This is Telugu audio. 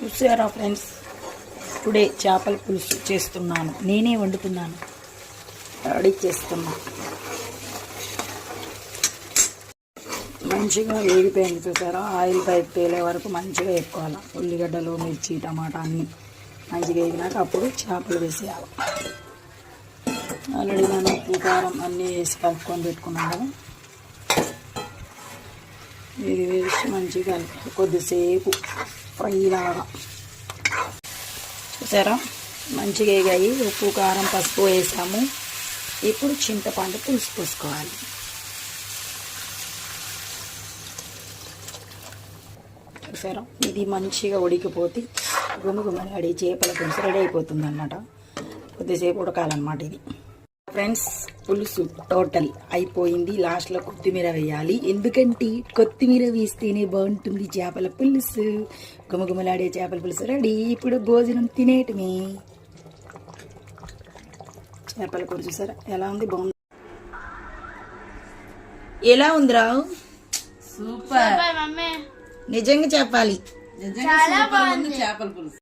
చూసారా ఫ్రెండ్స్, టుడే చేపల పులుసు చేస్తున్నాను. నేనే వండుతున్నాను, రెడీ చేస్తున్నా. మంచిగా వేగిపోయింది చూసారా. ఆయిల్ పైకి తేలే వరకు మంచిగా వేసుకోవాలి. ఉల్లిగడ్డలు, మిర్చి, టమాటా అన్నీ మంచిగా వేగినాక అప్పుడు చేపలు వేసేయాలి. ఆల్రెడీ మనం ఉప్పు కారం అన్నీ వేసి కలుపుకొని పెట్టుకున్నాం కదా. ఇది వేసి మంచిగా కొద్దిసేపు ఫ్రై లాగా చూసారా. మంచిగా వేగాయి. ఉప్పు కారం పసుపు వేసాము. ఇప్పుడు చింతపండు పులుసు పోసుకోవాలి. చూసారా, ఇది మంచిగా ఉడికిపోతే గుమగుమలాడి చేపల పులుసు రెడీ అయిపోతుంది అన్నమాట. కొద్దిసేపు ఉడకాలన్నమాట ఇది. ఫ్రెండ్స్, పులుసు టోటల్ అయిపోయింది. లాస్ట్లో కొత్తిమీర వేయాలి. ఎందుకంటే కొత్తిమీర వేస్తేనే బాగుంటుంది చేపల పులుసు. గుమగుమలాడే చేపల పులుసు రెడీ. ఇప్పుడు భోజనం తినేయటమే. చేపల కూర చూసారా ఎలా ఉంది, బాగుంది. ఎలా ఉందిరా? సూపర్. నిజంగా చెప్పాలి, చాలా బాగుంది చేపల పులుసు.